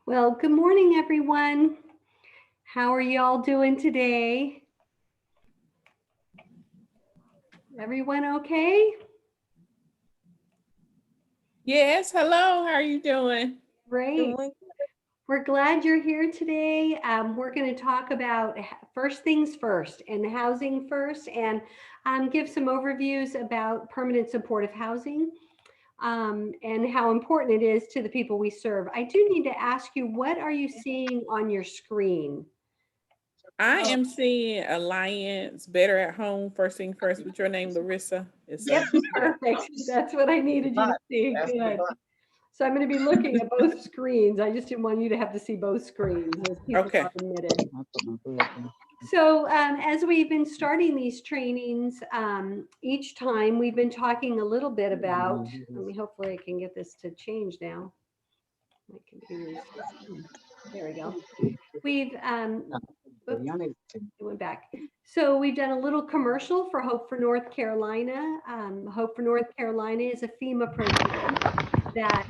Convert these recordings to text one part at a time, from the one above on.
Well, good morning, everyone. How are y'all doing today? Everyone okay? Yes, hello. How are you doing? Great. Doing We're glad you're here today. We're going to talk about first things first and housing first and give some overviews about permanent supportive housing and how important it is to the people we serve. I do need to ask you, what are you seeing on your screen? I am seeing Alliance Better at Home. First thing first, with your name, Larissa. Yep, perfect. That's what I needed you to see. Good. So I'm going to be looking at both screens. I just didn't want you to have to see both screens as people Okay. are admitted. So as we've been starting these trainings, each time we've been talking a little bit about, hopefully I can get this to change now. My computer's, there we go. We've, oops, it went back. So we've done a little commercial for Hope for North Carolina. Hope for North Carolina is a FEMA program that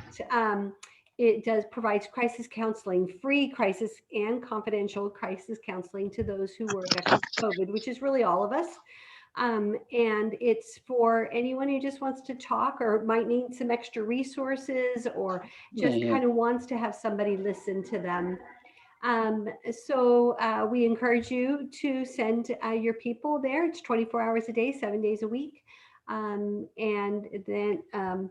it does provides crisis counseling, free crisis and confidential crisis counseling to those who were affected by COVID, which is really all of us. And it's for anyone who just wants to talk or might need some extra resources or just kind of wants to have somebody listen to them. So we encourage you to send your people there. It's 24 hours a day, 7 days a week. And then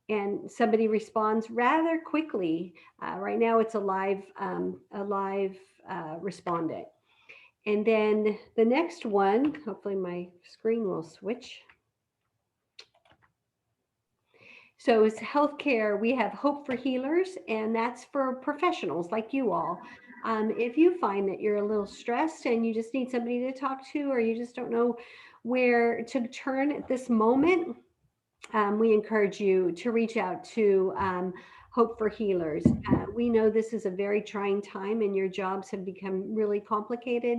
and somebody responds rather quickly. Right now, it's a live respondent. And then the next one, hopefully my screen will switch. So it's healthcare. We have Hope for Healers, and that's for professionals like you all. If you find that you're a little stressed and you just need somebody to talk to, or you just don't know where to turn at this moment, we encourage you to reach out to Hope for Healers. We know this is a very trying time and your jobs have become really complicated,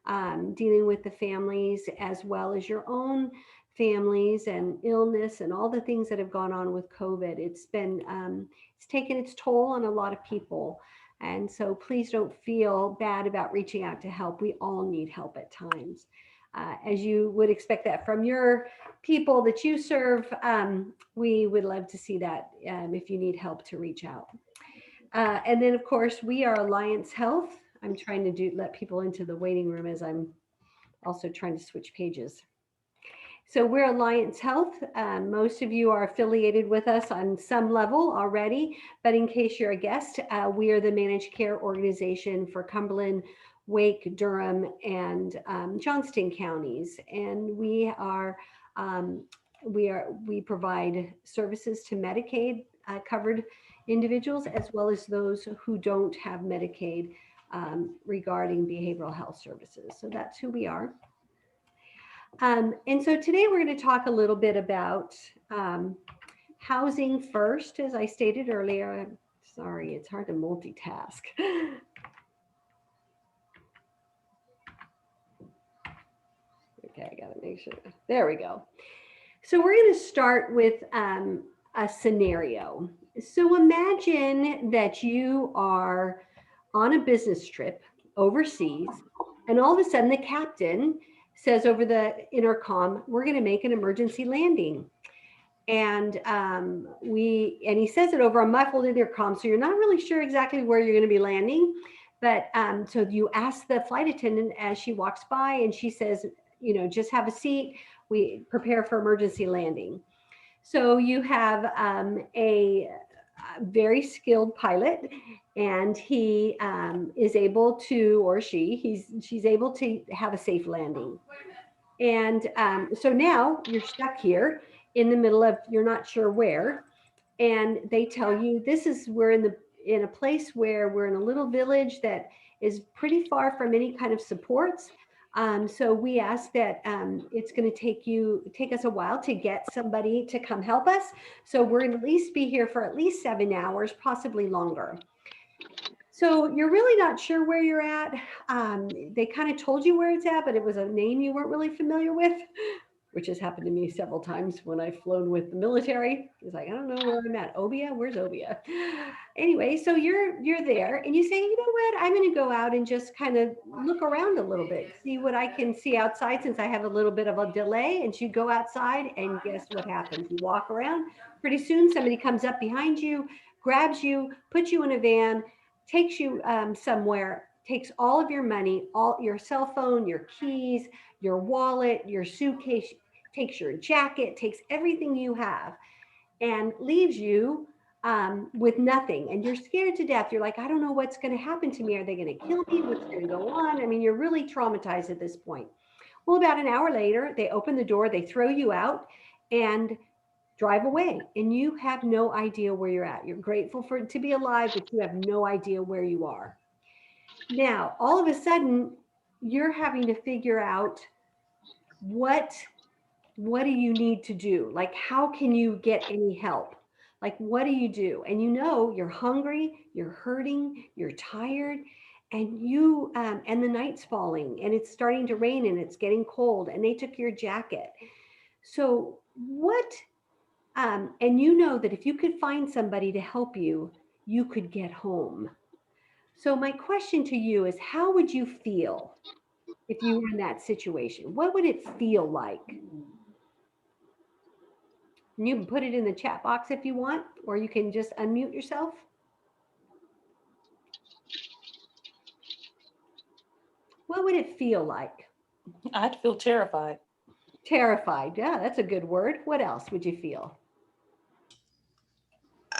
dealing with the families as well as your own families and illness and all the things that have gone on with COVID. It's taken its toll on a lot of people. And so please don't feel bad about reaching out to help. We all need help at times. As you would expect that from your people that you serve, we would love to see that if you need help to reach out. And then, of course, we are Alliance Health. I'm trying to let people into the waiting room as I'm also trying to switch pages. So we're Alliance Health. Most of you are affiliated with us on some level already, but in case you're a guest, we are the managed care organization for Cumberland, Wake, Durham, and Johnston counties, and um, we provide services to Medicaid covered individuals as well as those who don't have Medicaid regarding behavioral health services. So that's who we are. And so today we're going to talk a little bit about housing first, as I stated earlier. I'm sorry, it's hard to multitask. Okay, I got to make sure. There we go. So we're going to start with a scenario. So imagine that you are on a business trip overseas, and all of a sudden the captain says over the intercom, "We're going to make an emergency landing." And he says it over a muffled intercom, so you're not really sure exactly where you're going to be landing. But so you ask the flight attendant as she walks by, and she says, just have a seat. We prepare for emergency landing. So you have a very skilled pilot, and he is able to, or she's able to have a safe landing. And so now you're stuck here in the middle of, you're not sure where, and they tell you we're in a place where we're in a little village that is pretty far from any kind of supports. So we ask that it's going to take us a while to get somebody to come help us. So we're going to at least be here for at least 7 hours, possibly longer. So you're really not sure where you're at. They kind of told you where it's at, but it was a name you weren't really familiar with, which has happened to me several times when I've flown with the military. It's like, I don't know where I'm at. Obia? Where's Obia? Anyway, so you're there and you say, you know what? I'm going to go out and just kind of look around a little bit, see what I can see outside since I have a little bit of a delay. And you go outside and guess what happens? You walk around. Pretty soon somebody comes up behind you, grabs you, puts you in a van, takes you somewhere, takes all of your money, all your cell phone, your keys, your wallet, your suitcase, takes your jacket, takes everything you have, and leaves you with nothing. And you're scared to death. You're like, I don't know what's going to happen to me. Are they going to kill me? What's going to go on? I mean, you're really traumatized at this point. Well, about an hour later, they open the door, they throw you out, and drive away, and you have no idea where you're at. You're grateful for to be alive, but you have no idea where you are. Now, all of a sudden, you're having to figure out what do you need to do? Like, how can you get any help? Like, what do you do? And you know, you're hungry, you're hurting, you're tired, and and the night's falling, and it's starting to rain, and it's getting cold, and they took your jacket. So, and you know that if you could find somebody to help you, you could get home. So, my question to you is, how would you feel if you were in that situation? What would it feel like? You can put it in the chat box if you want, or you can just unmute yourself. What would it feel like? I'd feel terrified. Terrified. Yeah, that's a good word. What else would you feel?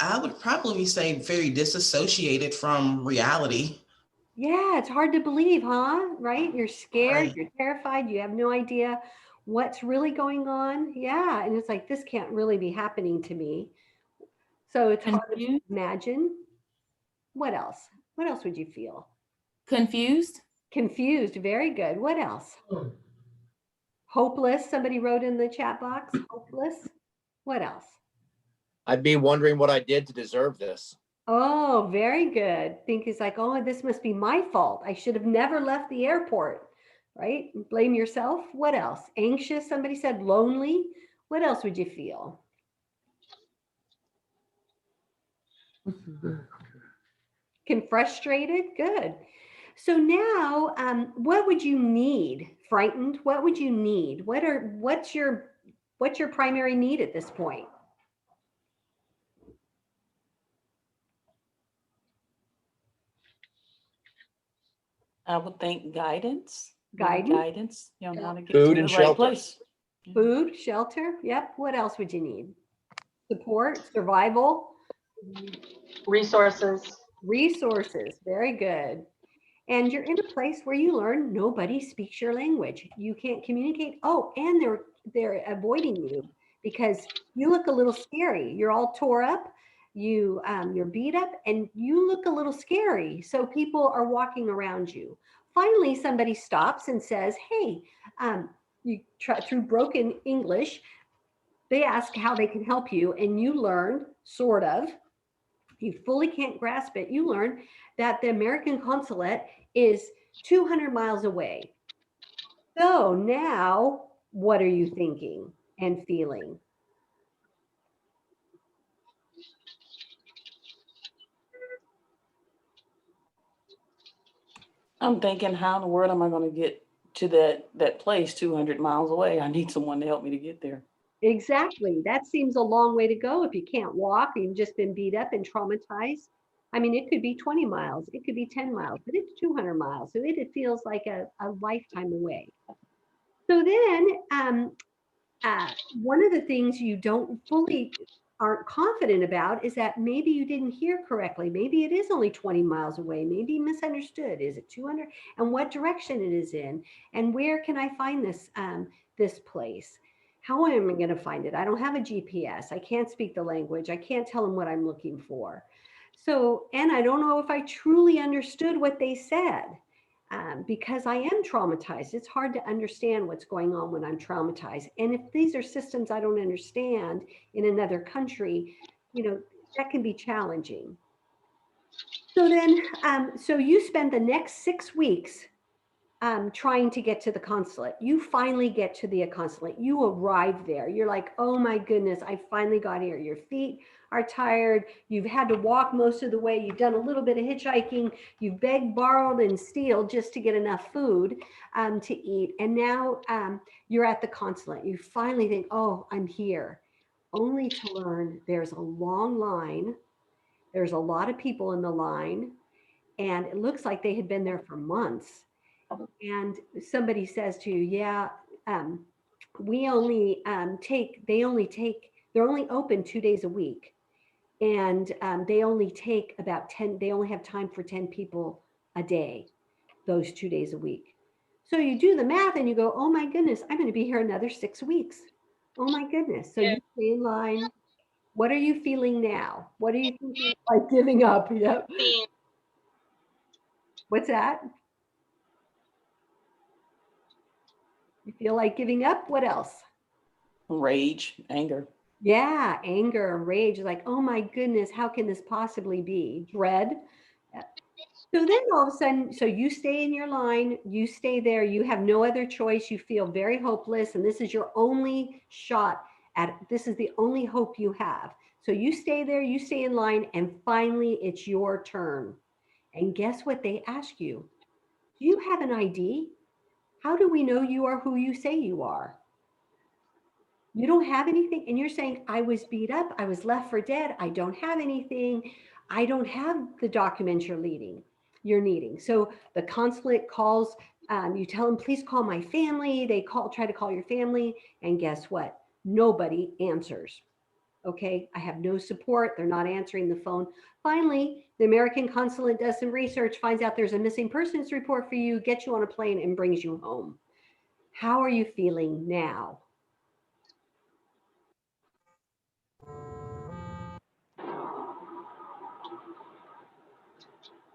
I would probably say very disassociated from reality. Yeah, it's hard to believe, huh? Right? You're scared, Right. you're terrified, you have no idea what's really going on. Yeah, and it's like, this can't really be happening to me. So it's hard to Confused? imagine. What else? What else would you feel? Confused? Confused. Very good. What else? Hopeless. Somebody wrote in the chat box. Hopeless. What else? I'd be wondering what I did to deserve this. Oh, very good. Think it's like, oh, this must be my fault. I should have never left the airport, right? Blame yourself. What else? Anxious. Somebody said lonely. What else would you feel? Frustrated. Good. So now, what would you need? Frightened? What would you need? What's your primary need at this point? I would think guidance. Guidance? Guidance, how to get Food to and the right shelter. place. Food, shelter. Yep. What else would you need? Support, survival, resources. resources. Very good. And you're in a place where you learn nobody speaks your language. You can't communicate. Oh, and they're avoiding you because you look a little scary. You're all tore up. You're beat up, and you look a little scary. So people are walking around you. Finally, somebody stops and says, "Hey," you try through broken English. They ask how they can help you, and you learn sort of. You fully can't grasp it. You learn that the American consulate is 200 miles away. So now, what are you thinking and feeling? I'm thinking, how in the world am I going to get to that place 200 miles away? I need someone to help me to get there. Exactly. That seems a long way to go if you can't walk, you've just been beat up and traumatized. I mean, it could be 20 miles, it could be 10 miles, but it's 200 miles. So it feels like a lifetime away. So then, one of the things you don't fully aren't confident about is that maybe you didn't hear correctly. Maybe it is only 20 miles away. Maybe you misunderstood. Is it 200? And what direction it is in? And where can I find this place? How am I going to find it? I don't have a GPS. I can't speak the language. I can't tell them what I'm looking for. So, and I don't know if I truly understood what they said. Because I am traumatized. It's hard to understand what's going on when I'm traumatized. And if these are systems I don't understand in another country, that can be challenging. So then, so you spend the next 6 weeks trying to get to the consulate. You finally get to the consulate. You arrive there. You're like, oh my goodness, I finally got here. Your feet are tired. You've had to walk most of the way. You've done a little bit of hitchhiking. You've begged, borrowed, and stealed just to get enough food to eat. And now you're at the consulate. You finally think, oh, I'm here. Only to learn there's a long line. There's a lot of people in the line. And it looks like they had been there for months. And somebody says to you, yeah, we only they're only open 2 days a week. And they only take about 10, they only have time for 10 people a day, those 2 days a week. So you do the math and you go, oh my goodness, I'm going to be here another 6 weeks. Oh my goodness. So you stay in line. What are you feeling now? What are you thinking like giving up? Yep. What's that? You feel like giving up? What else? Rage, anger. Yeah, anger, rage, like, oh my goodness, how can this possibly be? Dread. Yeah. So then all of a sudden, so you stay in your line, you stay there, you have no other choice, you feel very hopeless, and this is your only shot at, this is the only hope you have. So you stay there, you stay in line, and finally it's your turn. And guess what they ask you? Do you have an ID? How do we know you are who you say you are? You don't have anything, and you're saying, I was beat up, I was left for dead, I don't have anything, I don't have the documents you're needing. So the consulate calls, you tell them, please call my family. They try to call your family, and guess what? Nobody answers. Okay, I have no support. They're not answering the phone. Finally, the American consulate does some research, finds out there's a missing persons report for you, gets you on a plane, and brings you home. How are you feeling now?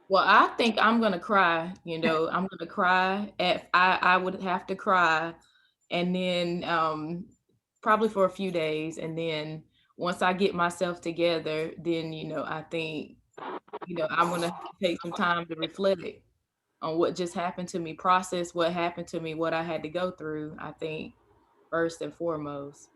Well, I think I'm gonna cry, I'm gonna cry I would have to cry, and then probably for a few days, and then once I get myself together, then I think I'm gonna take some time to reflect on what just happened to me, process what happened to me, what I had to go through, I think, first and foremost.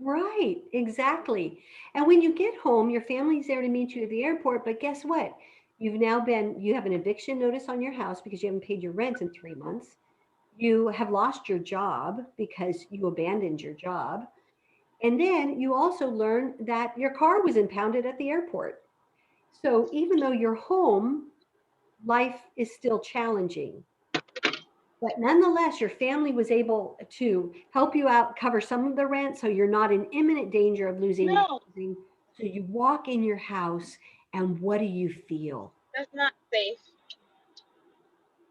Right, exactly. And when you get home, your family's there to meet you at the airport, but guess what? You have an eviction notice on your house because you haven't paid your rent in 3 months. You have lost your job because you abandoned your job. And then you also learn that your car was impounded at the airport. So even though you're home, life is still challenging. But nonetheless, your family was able to help you out, cover some of the rent, so you're not in imminent danger of losing everything. So you walk in your house, and what do you feel? That's not safe.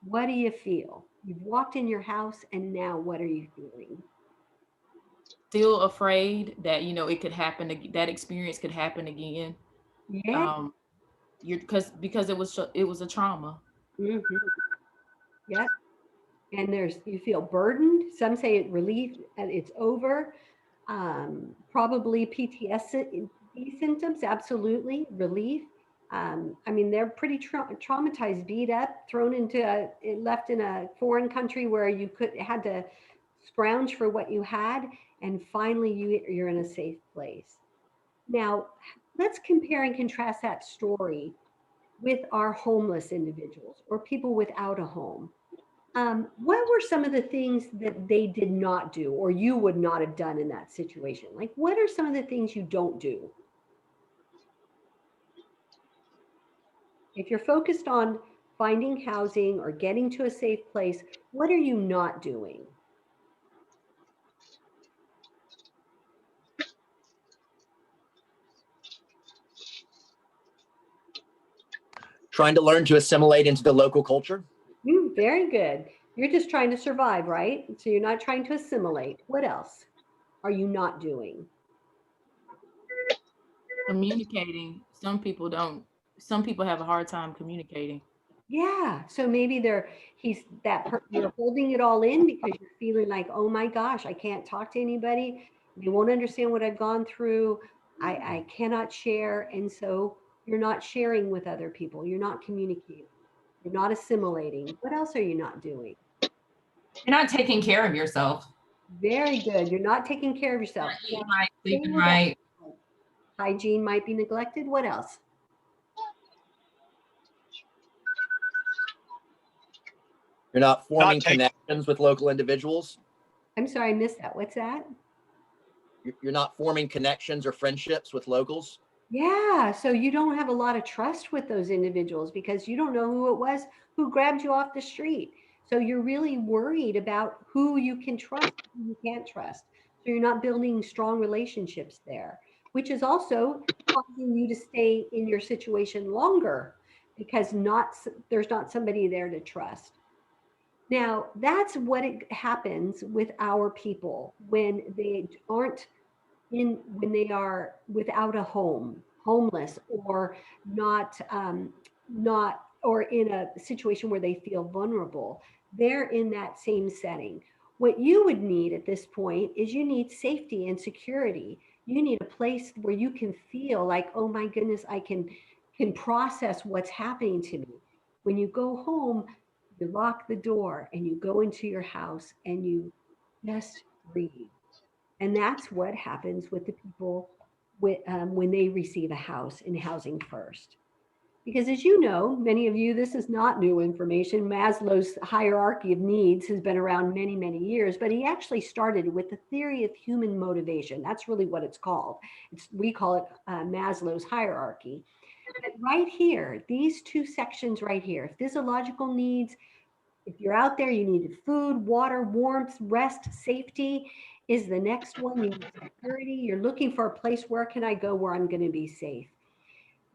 What do you feel? You've walked in your house, and now what are you feeling? Still afraid that it could happen, that experience could happen again. Yeah. Because it was a trauma. Mm-hmm. Yep. And you feel burdened. Some say it relief and it's over. Probably PTSD symptoms, absolutely. Relief. I mean, they're pretty traumatized, beat up, left in a foreign country where you had to scrounge for what you had, and finally you're in a safe place. Now, let's compare and contrast that story with our homeless individuals or people without a home. What were some of the things that they did not do or you would not have done in that situation? Like, what are some of the things you don't do? If you're focused on finding housing or getting to a safe place, what are you not doing? Trying to learn to assimilate into the local culture. Very good. You're just trying to survive, right? So you're not trying to assimilate. What else are you not doing? Communicating. Some people have a hard time communicating. Yeah. So maybe you're holding it all in because you're feeling like, oh my gosh, I can't talk to anybody. They won't understand what I've gone through. I cannot share. And so you're not sharing with other people. You're not communicating. You're not assimilating. What else are you not doing? You're not taking care of yourself. Very good. You're not taking care of yourself. Eating right, sleeping Stay with that. right. Hygiene might be neglected. What else? You're not forming taking- connections with local individuals. I'm sorry, I missed that. What's that? You're not forming connections or friendships with locals. Yeah, so you don't have a lot of trust with those individuals because you don't know who it was who grabbed you off the street. So you're really worried about who you can trust, who you can't trust. So you're not building strong relationships there, which is also causing you to stay in your situation longer because there's not somebody there to trust. Now, that's what happens with our people when they aren't when they are without a home, homeless, or not or in a situation where they feel vulnerable. They're in that same setting. What you would need at this point is you need safety and security. You need a place where you can feel like, oh my goodness, I can process what's happening to me. When you go home, you lock the door and you go into your house and you just breathe. And that's what happens with the people when they receive a house in Housing First. Because as you know, many of you, this is not new information. Maslow's hierarchy of needs has been around many, many years, but he actually started with the theory of human motivation. That's really what it's called. We call it Maslow's hierarchy. But right here, these two sections right here, physiological needs, if you're out there, you needed food, water, warmth, rest, safety is the next one. You need security. You're looking for a place, where can I go where I'm going to be safe?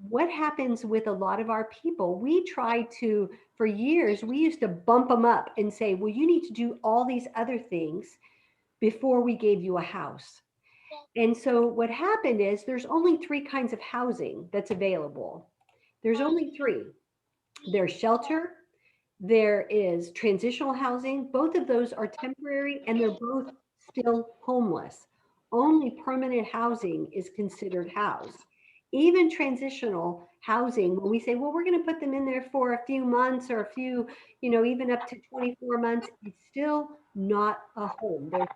What happens with a lot of our people, we try to, for years, we used to bump them up and say, well, you need to do all these other things before we gave you a house. And so what happened is there's only 3 kinds of housing that's available. There's only 3. There's shelter, there is transitional housing. Both of those are temporary and they're both still homeless. Only permanent housing is considered housed. Even transitional housing, when we say, well, we're going to put them in there for a few months or a few, even up to 24 months, it's still not a home. There's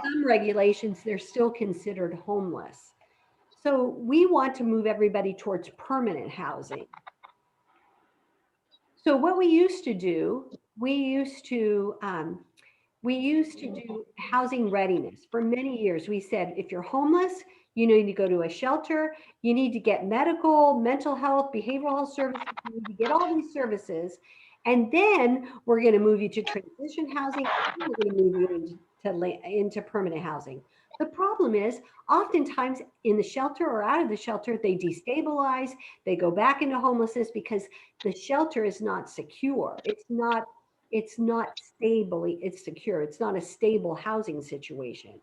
some regulations, they're still considered homeless. So we want to move everybody towards permanent housing. So what we used to do, we used to do housing readiness for many years. We said, if you're homeless, you need to go to a shelter, you need to get medical, mental health, behavioral health services, you need to get all these services. And then we're going to move you to transition housing, and we're going to move you into permanent housing. The problem is oftentimes in the shelter or out of the shelter, they destabilize, they go back into homelessness because the shelter is not secure. It's not stably, it's secure. It's not a stable housing situation.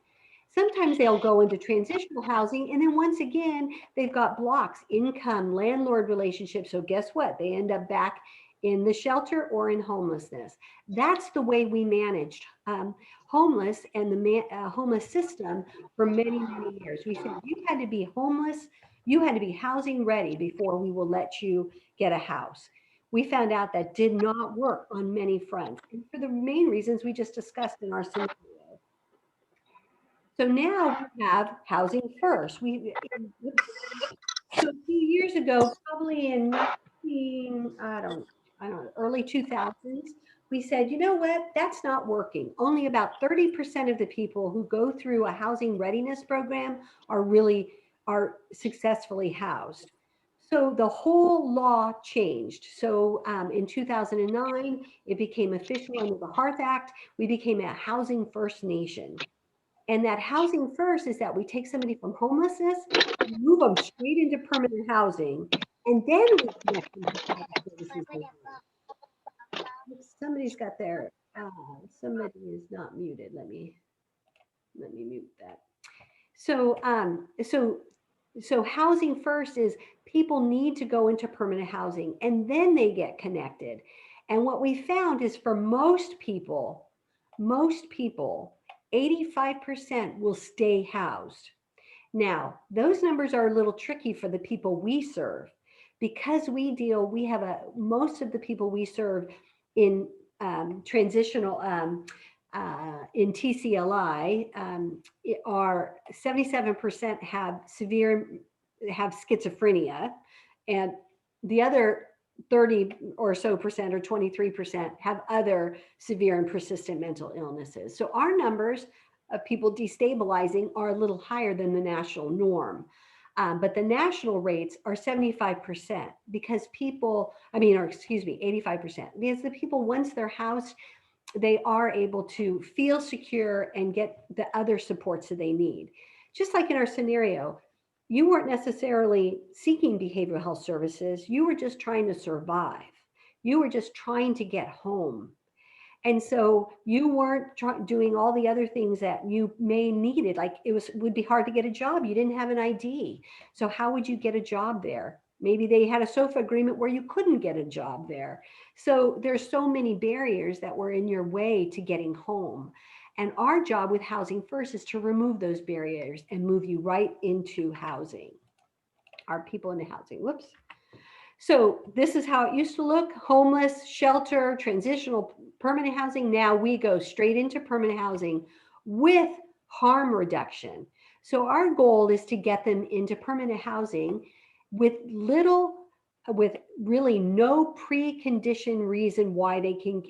Sometimes they'll go into transitional housing and then once again, they've got blocks, income, landlord relationships. So guess what? They end up back in the shelter or in homelessness. That's the way we managed homeless and the homeless system for many, many years. We said you had to be homeless, you had to be housing ready before we will let you get a house. We found out that did not work on many fronts, and for the main reasons we just discussed in our scenario. So now we have Housing First. So a few years ago, probably in early 2000s, we said, you know what, that's not working. Only about 30% of the people who go through a housing readiness program are successfully housed. So the whole law changed. So in 2009, it became official under the HEART Act. We became a Housing First nation. And that Housing First is that we take somebody from homelessness, move them straight into permanent housing, and then we connect them to services. Somebody's got their, somebody is not muted. Let me mute that. So, so Housing First is people need to go into permanent housing and then they get connected. And what we found is for most people, 85% will stay housed. Now, those numbers are a little tricky for the people we serve because most of the people we serve in transitional in TCLI are 77% have schizophrenia, and the other 30 or so percent, or 23%, have other severe and persistent mental illnesses. So our numbers of people destabilizing are a little higher than the national norm. But the national rates are 75% because people, or excuse me, 85%, because the people, once they're housed, they are able to feel secure and get the other supports that they need. Just like in our scenario, you weren't necessarily seeking behavioral health services. You were just trying to survive. You were just trying to get home. And so you weren't doing all the other things that you may needed. Like would be hard to get a job. You didn't have an ID. So how would you get a job there? Maybe they had a SOFA agreement where you couldn't get a job there. So there's so many barriers that were in your way to getting home. And our job with Housing First is to remove those barriers and move you right into housing. Our people into housing. Whoops. So this is how it used to look: homeless, shelter, transitional, permanent housing. Now we go straight into permanent housing with harm reduction. So our goal is to get them into permanent housing with really no preconditioned reason why they can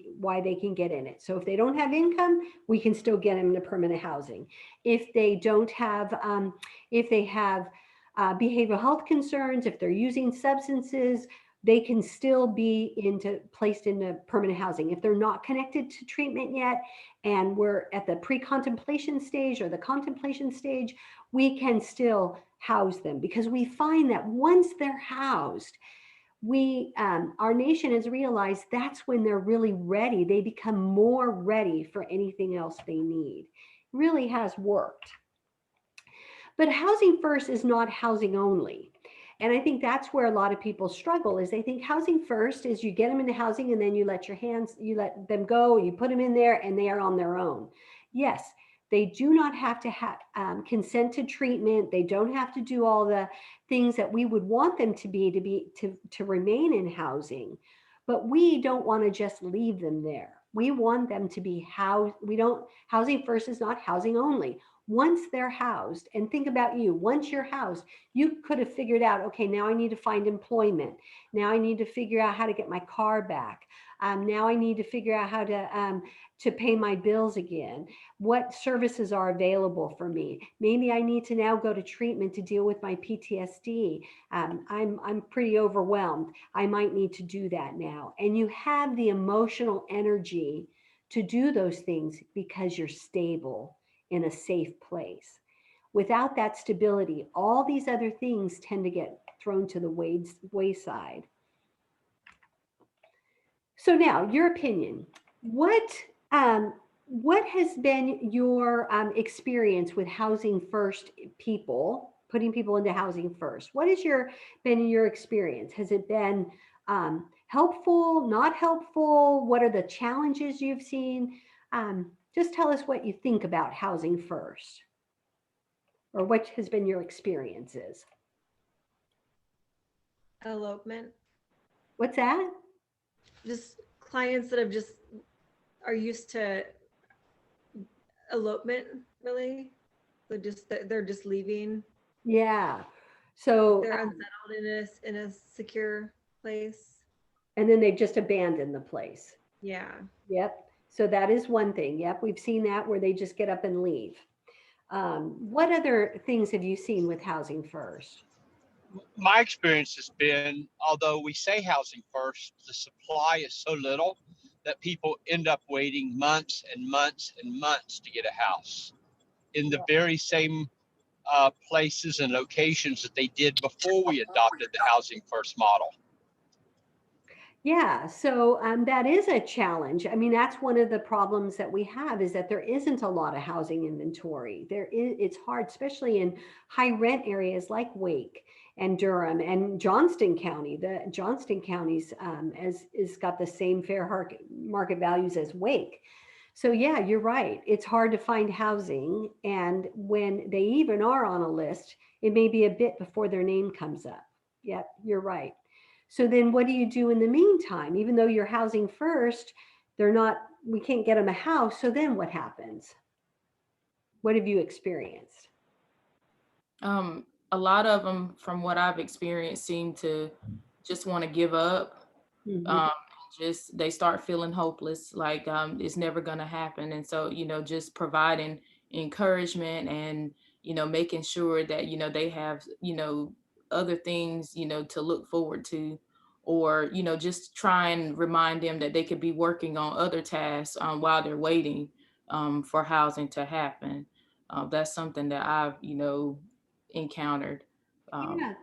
get in it. So if they don't have income, we can still get them into permanent housing. If they don't have, if they have behavioral health concerns, if they're using substances, they can still be placed into permanent housing. If they're not connected to treatment yet, and we're at the pre-contemplation stage or the contemplation stage, we can still house them, because we find that once they're housed, our nation has realized that's when they're really ready. They become more ready for anything else they need. It really has worked. But Housing First is not housing only. And I think that's where a lot of people struggle, is they think Housing First is you get them into housing and then you let them go, you put them in there and they are on their own. Yes, they do not have to have consent to treatment. They don't have to do all the things that we would want them to remain in housing. But we don't want to just leave them there. We want them to be housed. Housing First is not housing only. Once they're housed, and think about you, once you're housed, you could have figured out, okay, now I need to find employment. Now I need to figure out how to get my car back. Now I need to figure out how to pay my bills again. What services are available for me? Maybe I need to now go to treatment to deal with my PTSD. I'm pretty overwhelmed. I might need to do that now. And you have the emotional energy to do those things because you're stable in a safe place. Without that stability, all these other things tend to get thrown to the wayside. So now, your opinion. What has been your experience with Housing First people, putting people into Housing First? What has been your experience? Has it been helpful, not helpful? What are the challenges you've seen? Just tell us what you think about Housing First, or what has been your experiences. Elopement. What's that? Just clients that are used to elopement, really. They're just leaving. Yeah. So they're unsettled in a secure place. And then they've just abandoned the place. Yeah. Yep. So that is one thing. Yep. We've seen that, where they just get up and leave. What other things have you seen with Housing First? My experience has been, although we say Housing First, the supply is so little that people end up waiting months and months and months to get a house in the very same places and locations that they did before we adopted the Housing First model. Yeah, so that is a challenge. I mean, that's one of the problems that we have, is that there isn't a lot of housing inventory. It's hard, especially in high rent areas like Wake and Durham and Johnston County. The Johnston County's is got the same fair market values as Wake. So yeah, you're right. It's hard to find housing, and when they even are on a list, it may be a bit before their name comes up. Yep, you're right. So then what do you do in the meantime? Even though you're Housing First, we can't get them a house. So then what happens? What have you experienced? A lot of them, from what I've experienced, seem to just want to give up. Mhm. Just they start feeling hopeless, like it's never going to happen. And so, just providing encouragement and, making sure that, they have, other things, to look forward to, or, just try and remind them that they could be working on other tasks while they're waiting for housing to happen. That's something that I've, encountered. Yeah,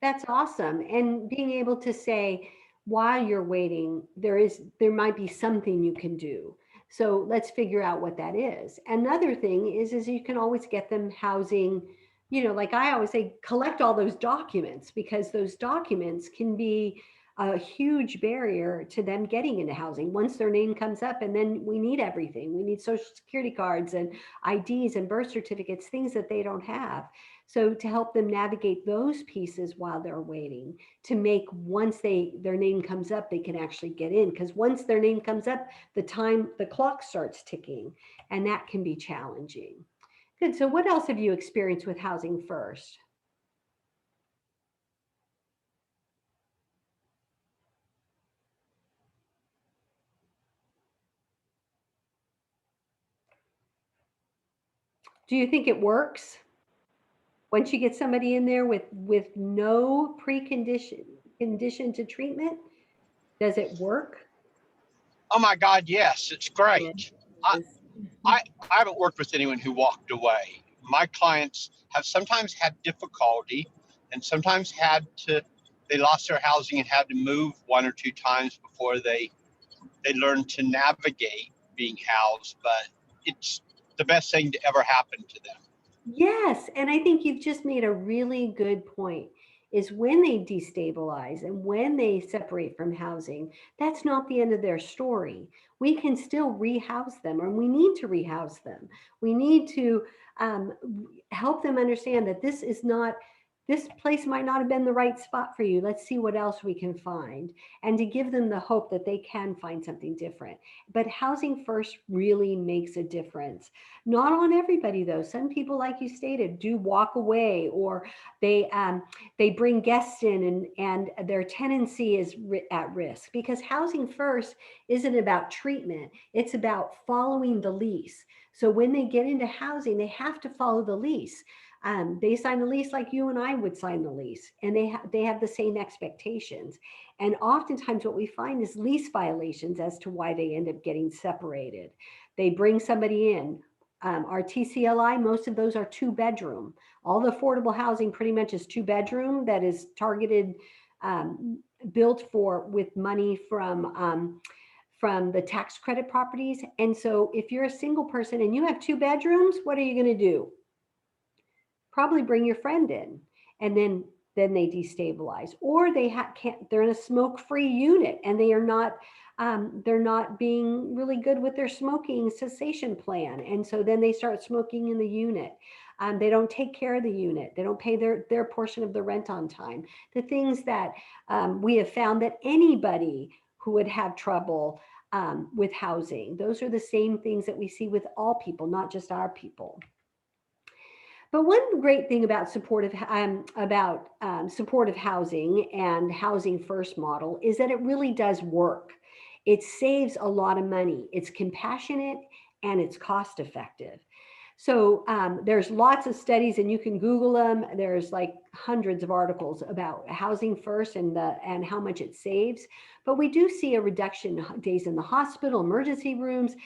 that's awesome. And being able to say, while you're waiting, there might be something you can do. So let's figure out what that is. Another thing is you can always get them housing, like I always say, collect all those documents, because those documents can be a huge barrier to them getting into housing once their name comes up. And then we need everything. We need social security cards and IDs and birth certificates, things that they don't have. So to help them navigate those pieces while they're waiting, to make once their name comes up, they can actually get in. Because once their name comes up, the clock starts ticking, and that can be challenging. Good. So what else have you experienced with Housing First? Do you think it works? Once you get somebody in there with no condition to treatment, does it work? Oh my God, yes, it's great. I, It's- I haven't worked with anyone who walked away. My clients have sometimes had difficulty and sometimes they lost their housing and had to move one or two times before they learned to navigate being housed, but it's the best thing to ever happen to them. Yes, and I think you've just made a really good point. Is when they destabilize and when they separate from housing, that's not the end of their story. We can still rehouse them, or we need to rehouse them. We need to um, help them understand that this place might not have been the right spot for you. Let's see what else we can find, and to give them the hope that they can find something different. But Housing First really makes a difference. Not on everybody though. Some people, like you stated, do walk away, or they bring guests in, and their tenancy is at risk, because Housing First isn't about treatment. It's about following the lease. So when they get into housing, they have to follow the lease. They sign the lease like you and I would sign the lease, and they have the same expectations. And oftentimes what we find is lease violations as to why they end up getting separated. They bring somebody in. Our TCLI, most of those are 2-bedroom. All the affordable housing pretty much is 2-bedroom that is targeted, built with money from the tax credit properties. And so if you're a single person and you have 2 bedrooms, what are you going to do? Probably bring your friend in, and then they destabilize, or they're in a smoke-free unit, and they're not being really good with their smoking cessation plan, and so then they start smoking in the unit. They don't take care of the unit. They don't pay their portion of the rent on time. The things that we have found that anybody who would have trouble with housing, those are the same things that we see with all people, not just our people. But one great thing about supportive housing and Housing First model is that it really does work. It saves a lot of money. It's compassionate and it's cost effective. So there's lots of studies, and you can Google them. There's like hundreds of articles about Housing First and how much it saves. But we do see a reduction in days in the hospital, emergency rooms,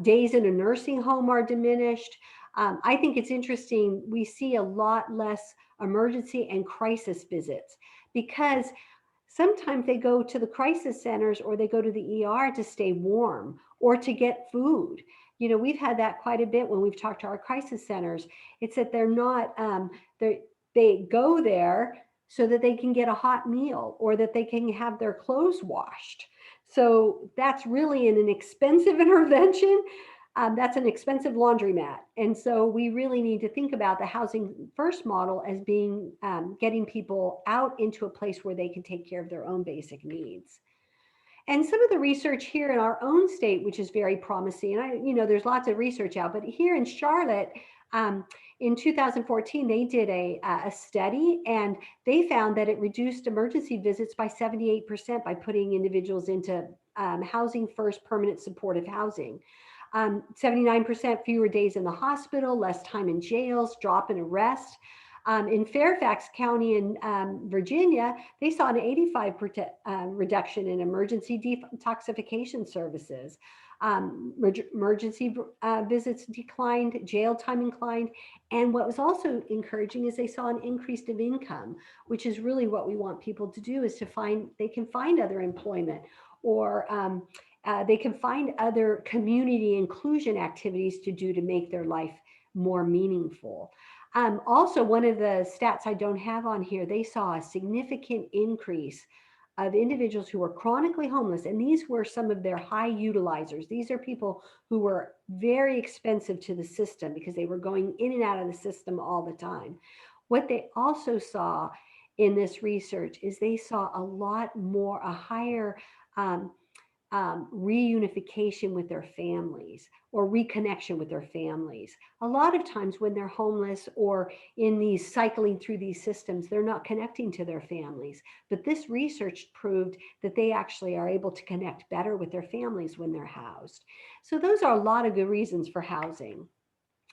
days in a nursing home are diminished. I think it's interesting. We see a lot less emergency and crisis visits, because sometimes they go to the crisis centers or they go to the ER to stay warm or to get food. We've had that quite a bit when we've talked to our crisis centers. It's that they're not, they go there so that they can get a hot meal or that they can have their clothes washed. So that's really an expensive intervention. That's an expensive laundromat. And so we really need to think about the Housing First model as being getting people out into a place where they can take care of their own basic needs. And some of the research here in our own state, which is very promising, and there's lots of research out, but here in Charlotte, in 2014, they did a study, and they found that it reduced emergency visits by 78% by putting individuals into housing first permanent supportive housing. 79% fewer days in the hospital, less time in jails, drop in arrest. In Fairfax County in Virginia, they saw an 85% reduction in emergency detoxification services. Emergency visits declined, jail time declined, and what was also encouraging is they saw an increase of income, which is really what we want people to do, is they can find other employment, or they can find other community inclusion activities to do to make their life more meaningful. Also, one of the stats I don't have on here, they saw a significant increase of individuals who were chronically homeless, and these were some of their high utilizers. These are people who were very expensive to the system because they were going in and out of the system all the time. What they also saw in this research is they saw a higher reunification with their families, or reconnection with their families. A lot of times when they're homeless or in these cycling through these systems, they're not connecting to their families. But this research proved that they actually are able to connect better with their families when they're housed. So those are a lot of good reasons for housing.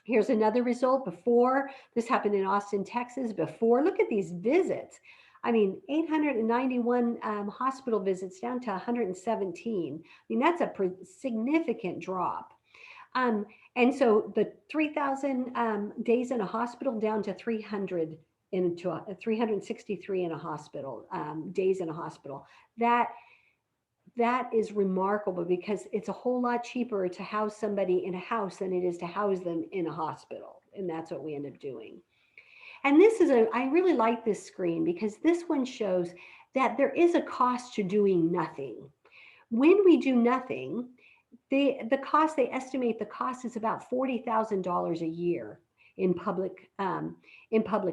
Here's another result before. This happened in Austin, Texas. Before, look at these visits. I mean, 891 hospital visits down to 117. I mean, that's a significant drop. And so the 3,000 days in a hospital down to 300 into 363 in a hospital, days in a hospital. That is remarkable, because it's a whole lot cheaper to house somebody in a house than it is to house them in a hospital. And that's what we end up doing. And I really like this screen, because this one shows that there is a cost to doing nothing. When we do nothing, they estimate the cost is about $40,000 a year in public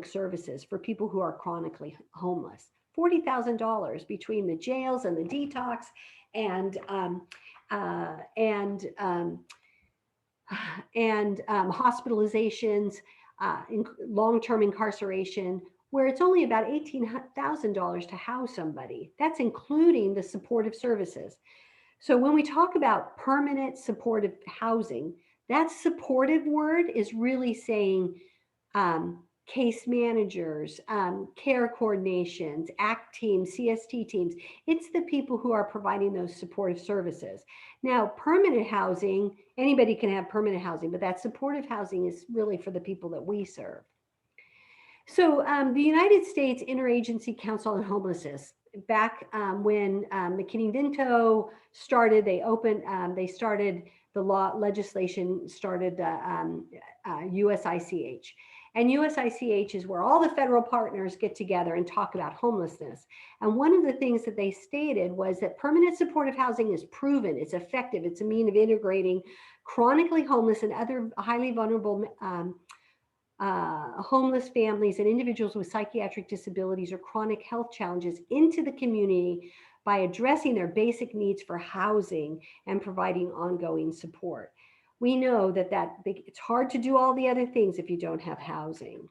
services for people who are chronically homeless. $40,000 between the jails and the detox and hospitalizations, long-term incarceration, where it's only about $18,000 to house somebody. That's including the supportive services. So when we talk about permanent supportive housing, that supportive word is really saying case managers, care coordinations, ACT teams, CST teams. It's the people who are providing those supportive services. Now, permanent housing, anybody can have permanent housing, but that supportive housing is really for the people that we serve. So the United States Interagency Council on Homelessness, back when McKinney-Vento started, they started the legislation started USICH. And USICH is where all the federal partners get together and talk about homelessness. And one of the things that they stated was that permanent supportive housing is proven, it's effective, it's a mean of integrating chronically homeless and other highly vulnerable homeless families and individuals with psychiatric disabilities or chronic health challenges into the community by addressing their basic needs for housing and providing ongoing support. We know that it's hard to do all the other things if you don't have housing.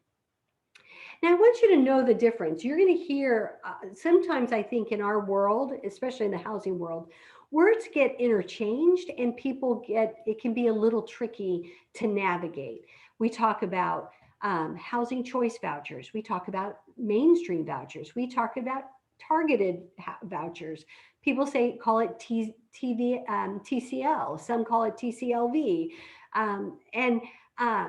Now, I want you to know the difference. You're going to hear sometimes, I think, in our world, especially in the housing world, words get interchanged and it can be a little tricky to navigate. We talk about housing choice vouchers. We talk about mainstream vouchers. We talk about targeted vouchers. People call it TCL. Some call it TCLV. And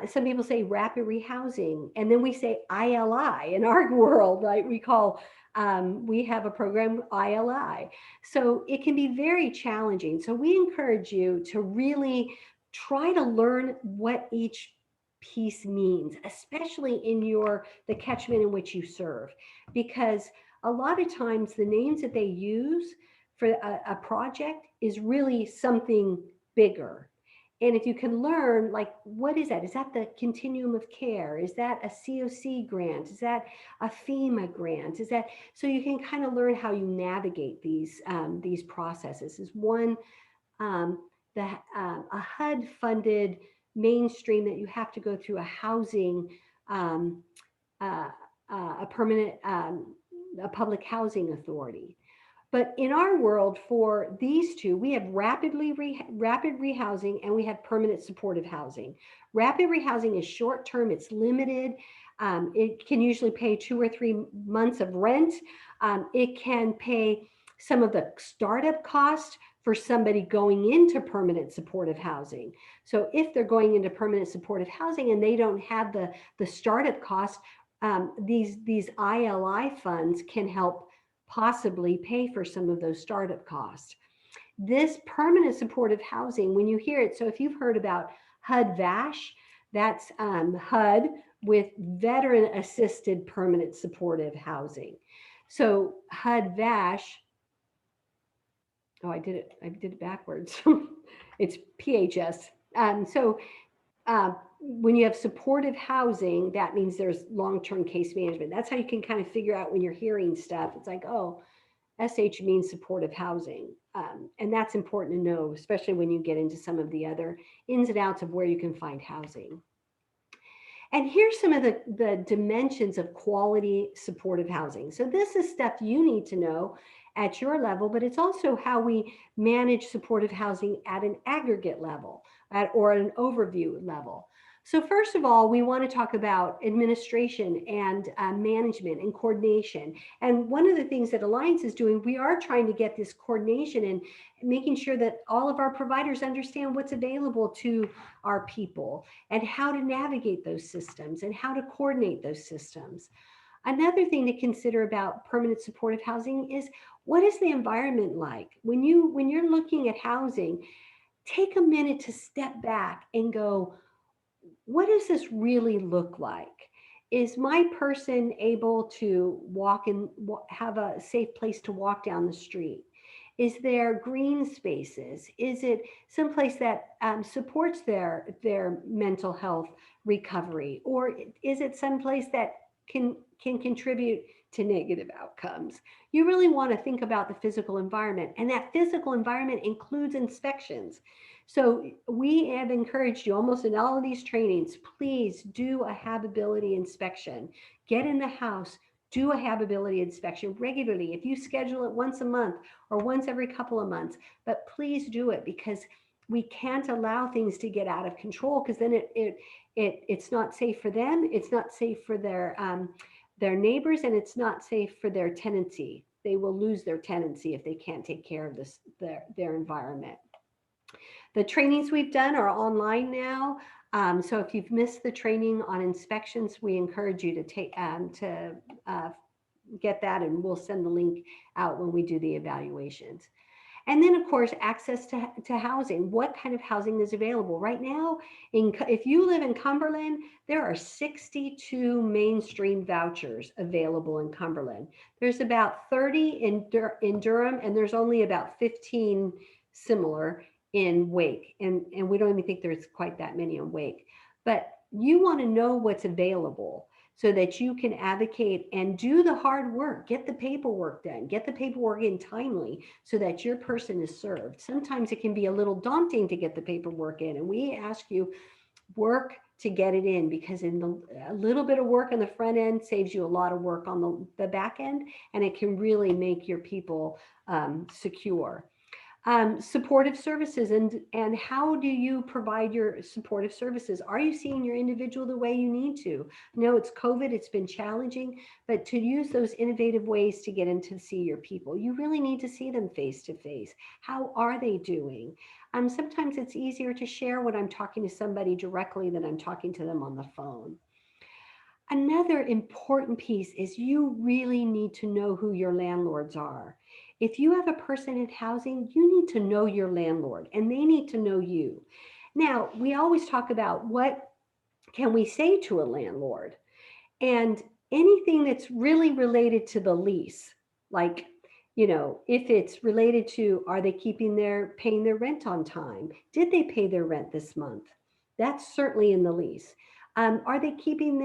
some people say rapid rehousing. And then we say ILI in our world, right? We have a program ILI. So it can be very challenging. So we encourage you to really try to learn what each piece means, especially in the catchment in which you serve, because a lot of times the names that they use for a project is really something bigger. And if you can learn, like, what is that? Is that the continuum of care? Is that a COC grant? Is that a FEMA grant? Is that, so you can kind of learn how you navigate these processes. Is one, a HUD funded mainstream that you have to go through a housing, a permanent, a public housing authority. But in our world, for these two, we have rapid rehousing and we have permanent supportive housing. Rapid rehousing is short term, it's limited. It can usually pay 2 or 3 months of rent. It can pay some of the startup cost for somebody going into permanent supportive housing. So if they're going into permanent supportive housing and they don't have the startup cost, these ILI funds can help possibly pay for some of those startup costs. This permanent supportive housing, when you hear it, so if you've heard about HUD-VASH, that's HUD with veteran assisted permanent supportive housing. So HUD-VASH, oh, I did it backwards. It's PHS. When you have supportive housing, that means there's long-term case management. That's how you can kind of figure out when you're hearing stuff. It's like, oh, SH means supportive housing. And that's important to know, especially when you get into some of the other ins and outs of where you can find housing. And here's some of the dimensions of quality supportive housing. So this is stuff you need to know at your level, but it's also how we manage supportive housing at an aggregate level or an overview level. So first of all, we want to talk about administration and management and coordination. And one of the things that Alliance is doing, we are trying to get this coordination and making sure that all of our providers understand what's available to our people and how to navigate those systems and how to coordinate those systems. Another thing to consider about permanent supportive housing is, what is the environment like? When you're looking at housing, take a minute to step back and go, what does this really look like? Is my person able to walk and have a safe place to walk down the street? Is there green spaces? Is it someplace that supports their mental health recovery? Or is it someplace that can contribute to negative outcomes? You really want to think about the physical environment, and that physical environment includes inspections. So we have encouraged you almost in all of these trainings, please do a habitability inspection. Get in the house, do a habitability inspection regularly. If you schedule it once a month or once every couple of months, but please do it, because we can't allow things to get out of control, because then it's not safe for them, it's not safe for their neighbors, and it's not safe for their tenancy. They will lose their tenancy if they can't take care of their environment. The trainings we've done are online now. So if you've missed the training on inspections, we encourage you to get that, and we'll send the link out when we do the evaluations. And then, of course, access to housing. What kind of housing is available right now? If you live in Cumberland, there are 62 mainstream vouchers available in Cumberland. There's about 30 in Durham, and there's only about 15 similar in Wake. And we don't even think there's quite that many in Wake. But you want to know what's available so that you can advocate and do the hard work, get the paperwork done, get the paperwork in timely so that your person is served. Sometimes it can be a little daunting to get the paperwork in, and we ask you, work to get it in, because a little bit of work on the front end saves you a lot of work on the back end, and it can really make your people secure. Supportive services, and how do you provide your supportive services? Are you seeing your individual the way you need to? No, it's COVID, it's been challenging, but to use those innovative ways to get in to see your people, you really need to see them face to face. How are they doing? Sometimes it's easier to share when I'm talking to somebody directly than I'm talking to them on the phone. Another important piece is you really need to know who your landlords are. If you have a person in housing, you need to know your landlord, and they need to know you. Now, we always talk about what can we say to a landlord, and anything that's really related to the lease, like You know, if it's related to, are they paying their rent on time? Did they pay their rent this month? That's certainly in the lease. Are they keeping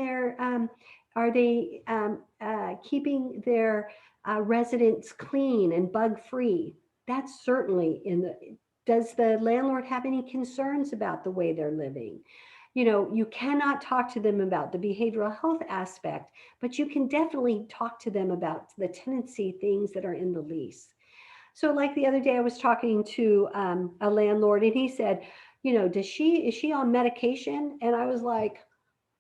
their residents clean and bug free? That's certainly in the, does the landlord have any concerns about the way they're living? You know, you cannot talk to them about the behavioral health aspect, but you can definitely talk to them about the tenancy things that are in the lease. So like the other day, I was talking to a landlord and he said, you know, is she on medication? And I was like,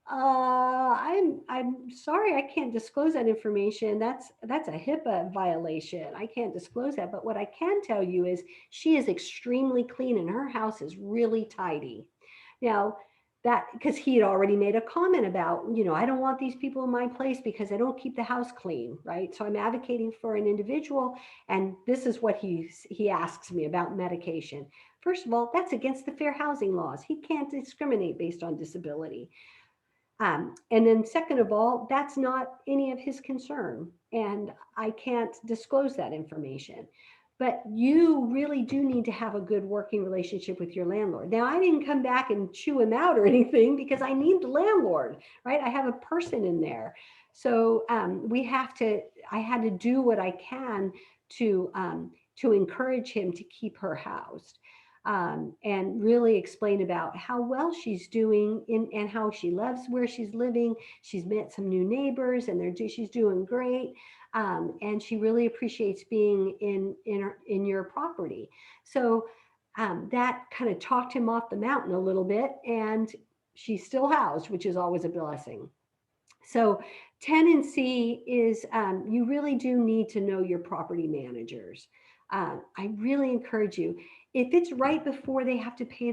I'm sorry, I can't disclose that information. That's a HIPAA violation. I can't disclose that. But what I can tell you is she is extremely clean and her house is really tidy. Now, that because he had already made a comment about, you know, I don't want these people in my place because they don't keep the house clean, right? So I'm advocating for an individual, and this is what he asks me about medication. First of all, that's against the fair housing laws. He can't discriminate based on disability. And then second of all, that's not any of his concern, and I can't disclose that information. But you really do need to have a good working relationship with your landlord. Now, I didn't come back and chew him out or anything because I need the landlord, right? I have a person in there. So I had to do what I can to encourage him to keep her housed. And really explain about how well she's doing and how she loves where she's living. She's met some new neighbors and she's doing great. And she really appreciates being in your property. So that kind of talked him off the mountain a little bit, and she's still housed, which is always a blessing. So tenancy is, you really do need to know your property managers. I really encourage you, if it's right before they have to pay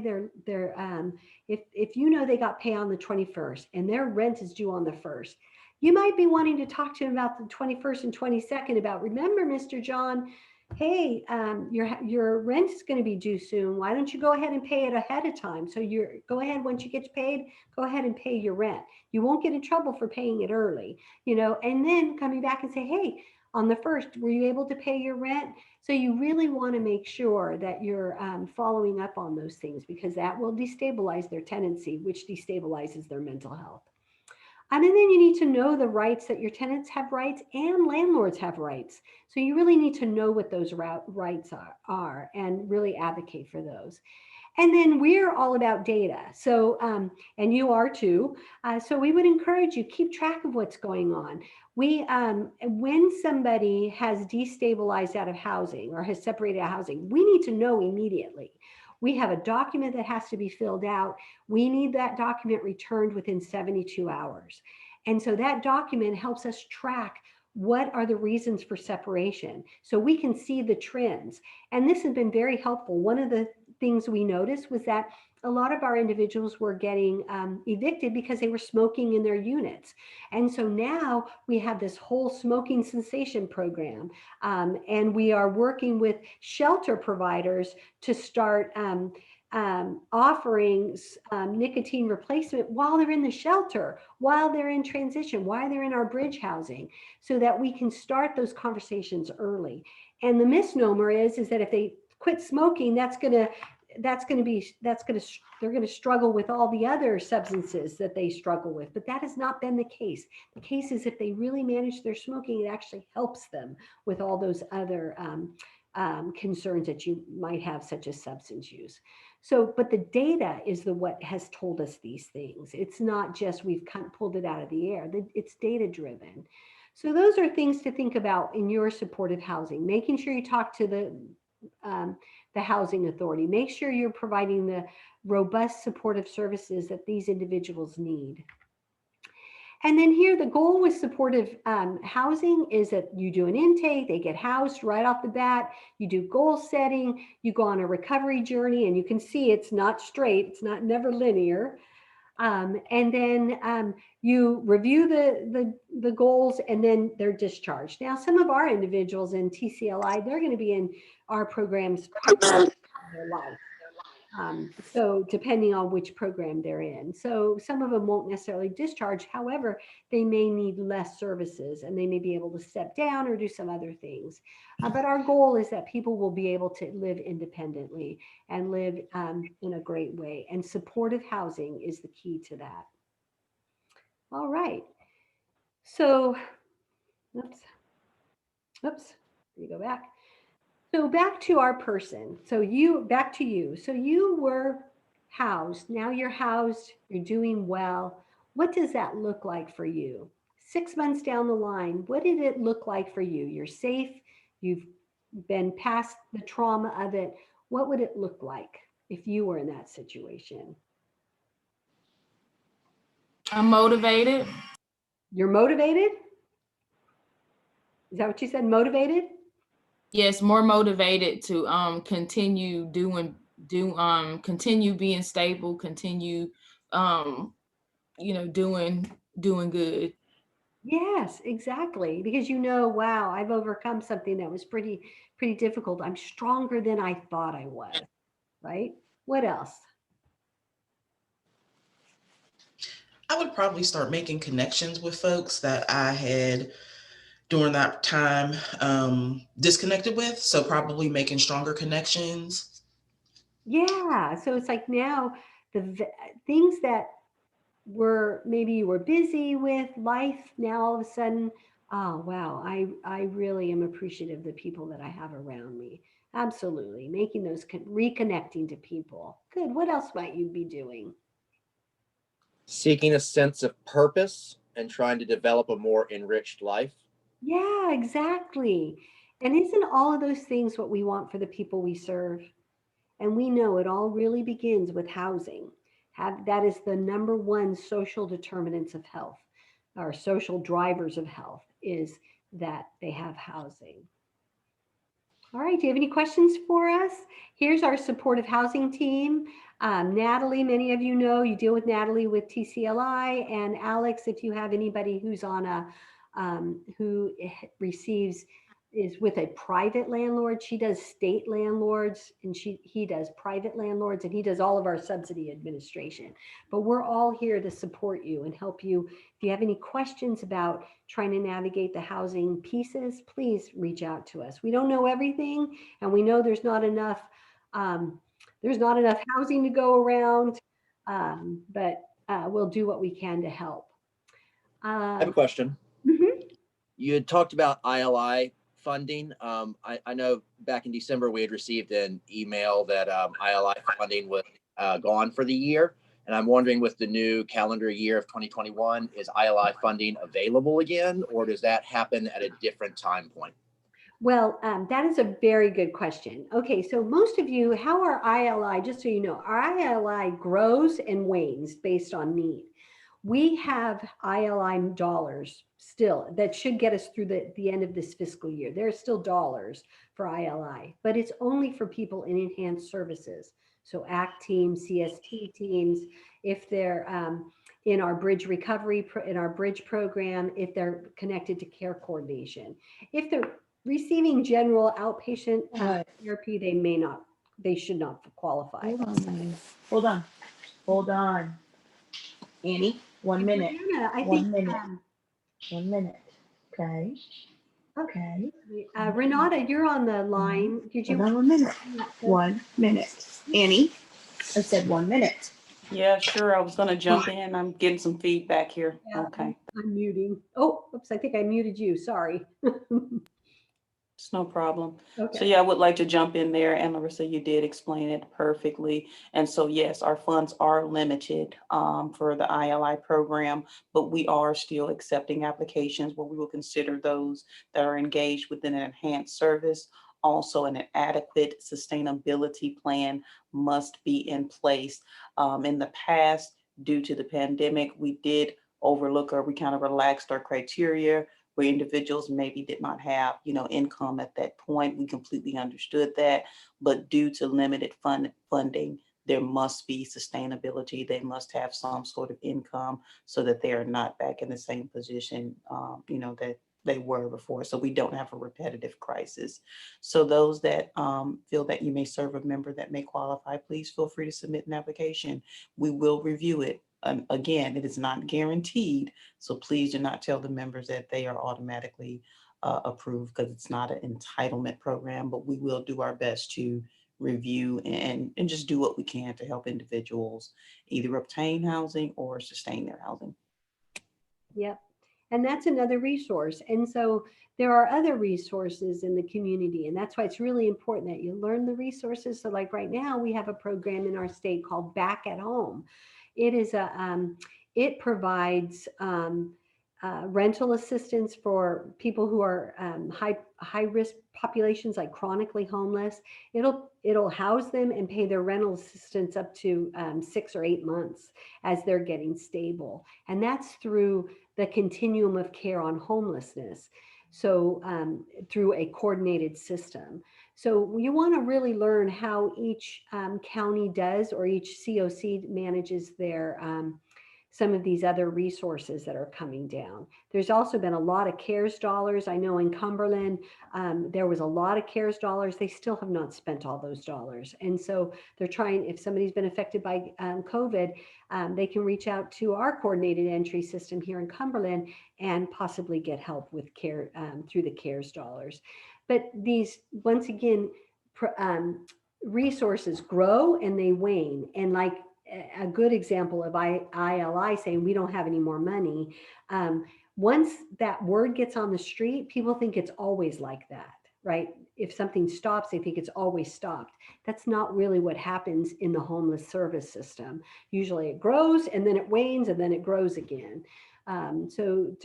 if you know they got paid on the 21st and their rent is due on the 1st, you might be wanting to talk to them about the 21st and 22nd about, remember, Mr. John, hey, your rent is going to be due soon. Why don't you go ahead and pay it ahead of time? So go ahead, once you get paid, go ahead and pay your rent. You won't get in trouble for paying it early, you know, and then coming back and say, hey, on the 1st, were you able to pay your rent? So you really want to make sure that you're following up on those things, because that will destabilize their tenancy, which destabilizes their mental health. And then you need to know the rights, that your tenants have rights and landlords have rights. So you really need to know what those rights are and really advocate for those. And then we're all about data. So, and you are too. So we would encourage you, keep track of what's going on. When somebody has destabilized out of housing or has separated out of housing, we need to know immediately. We have a document that has to be filled out. We need that document returned within 72 hours. And so that document helps us track what are the reasons for separation, so we can see the trends. And this has been very helpful. One of the things we noticed was that a lot of our individuals were getting evicted because they were smoking in their units. And so now we have this whole smoking cessation program, and we are working with shelter providers to start offering nicotine replacement while they're in the shelter, while they're in transition, while they're in our bridge housing, so that we can start those conversations early. And the misnomer is that if they quit smoking, they're going to struggle with all the other substances that they struggle with. But that has not been the case. The case is, if they really manage their smoking, it actually helps them with all those other concerns that you might have, such as substance use. So, but the data is what has told us these things. It's not just we've kind of pulled it out of the air. It's data driven. So those are things to think about in your supportive housing, making sure you talk to the housing authority. Make sure you're providing the robust supportive services that these individuals need. And then here, the goal with supportive housing is that you do an intake, they get housed right off the bat, you do goal setting, you go on a recovery journey, and you can see it's not straight, it's never linear. And then you review the goals, and then they're discharged. Now, some of our individuals in TCLI, they're going to be in our programs for their life. So depending on which program they're in. So some of them won't necessarily discharge. However, they may need less services and they may be able to step down or do some other things. But our goal is that people will be able to live independently and live in a great way. And supportive housing is the key to that. All right. So, oops, let me go back. So back to our person. So back to you. So you were housed. Now you're housed. You're doing well. What does that look like for you? 6 months down the line, what did it look like for you? You're safe. You've been past the trauma of it. What would it look like if you were in that situation? I'm motivated. You're motivated? Is that what you said? Motivated? Yes, more motivated to continue continue being stable, continue doing good. Yes, exactly. Because wow, I've overcome something that was pretty difficult. I'm stronger than I thought I was, right? What else? I would probably start making connections with folks that I had during that time disconnected with. So probably making stronger connections. Yeah. So it's like now things that maybe you were busy with life, now all of a sudden, oh, wow, I really am appreciative of the people that I have around me. Absolutely. Making those, reconnecting to people. Good. What else might you be doing? Seeking a sense of purpose and trying to develop a more enriched life. Yeah, exactly. And isn't all of those things what we want for the people we serve? And we know it all really begins with housing. That is the number one social determinants of health, or social drivers of health, is that they have housing. All right, do you have any questions for us? Here's our supportive housing team. Natalie, many of you know, you deal with Natalie with TCLI, and Alex, if you have anybody who's on who is with a private landlord, she does state landlords, and he does private landlords, and he does all of our subsidy administration. But we're all here to support you and help you. If you have any questions about trying to navigate the housing pieces, please reach out to us. We don't know everything, and we know there's not enough housing to go around, but we'll do what we can to help. I have a question. Mhm. You had talked about ILI funding. I know back in December we had received an email that ILI funding was gone for the year. And I'm wondering, with the new calendar year of 2021, is ILI funding available again, or does that happen at a different time point? Well, that is a very good question. Okay, so most of you, how our ILI, just so you know, our ILI grows and wanes based on need. We have ILI dollars still that should get us through the end of this fiscal year. There are still dollars for ILI, but it's only for people in enhanced services. So ACT teams, CST teams, if they're in our bridge recovery, in our bridge program, if they're connected to care coordination. If they're receiving general outpatient therapy, they should not qualify. Hold on. Annie, 1 minute. Brianna, I 1 think, minute. 1 minute. Okay. Okay. Renata, you're on the line. Did you? Hold on 1 minute. 1 minute. Annie, I said 1 minute. Yeah, sure. I was going to jump in. I'm getting some feedback here. Yeah, Okay. I'm muting. Oh, oops, I think I muted you. Sorry. It's no problem. Okay. So yeah, I would like to jump in there, and Larissa, you did explain it perfectly. And so yes, our funds are limited for the ILI program, but we are still accepting applications where we will consider those that are engaged within an enhanced service. Also, an adequate sustainability plan must be in place. In the past, due to the pandemic, we did overlook, or we kind of relaxed our criteria where individuals maybe did not have, income at that point. We completely understood that, but due to limited funding, there must be sustainability. They must have some sort of income so that they are not back in the same position, that they were before, so we don't have a repetitive crisis. So those that feel that you may serve a member that may qualify, please feel free to submit an application. We will review it. Again, it is not guaranteed, so please do not tell the members that they are automatically approved, because it's not an entitlement program, but we will do our best to review and just do what we can to help individuals either obtain housing or sustain their housing. Yep. And that's another resource. And so there are other resources in the community, and that's why it's really important that you learn the resources. So like right now, we have a program in our state called Back at Home. It is it provides rental assistance for people who are high risk populations, like chronically homeless. It'll house them and pay their rental assistance up to 6 or 8 months as they're getting stable. And that's through the continuum of care on homelessness. So through a coordinated system. So you want to really learn how each county does, or each COC manages their some of these other resources that are coming down. There's also been a lot of CARES dollars. I know in Cumberland, there was a lot of CARES dollars. They still have not spent all those dollars. And so they're trying, if somebody's been affected by COVID, they can reach out to our coordinated entry system here in Cumberland and possibly get help with care through the CARES dollars. But these, once again, resources grow and they wane. And like a good example of ILI saying we don't have any more money. Once that word gets on the street, people think it's always like that, right? If something stops, they think it's always stopped. That's not really what happens in the homeless service system. Usually it grows and then it wanes and then it grows again. So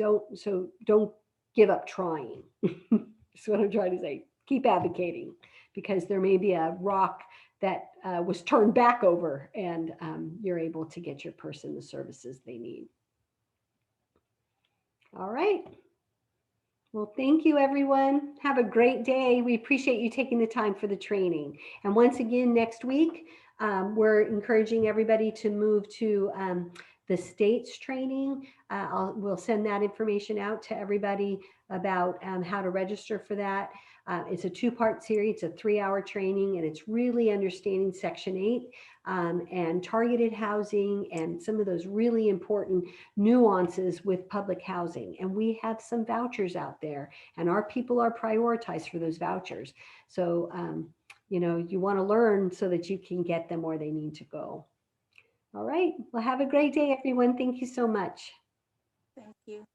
don't give up trying. That's what I'm trying to say. Keep advocating, because there may be a rock that was turned back over, and you're able to get your person the services they need. All right. Well, thank you, everyone. Have a great day. We appreciate you taking the time for the training. And once again, next week, we're encouraging everybody to move to the state's training. We'll send that information out to everybody about how to register for that. It's a 2-part series. It's a 3-hour training, and it's really understanding Section 8 and targeted housing and some of those really important nuances with public housing. And we have some vouchers out there, and our people are prioritized for those vouchers. So, you know, you want to learn so that you can get them where they need to go. All right. Well, have a great day, everyone. Thank you so much. Thank you.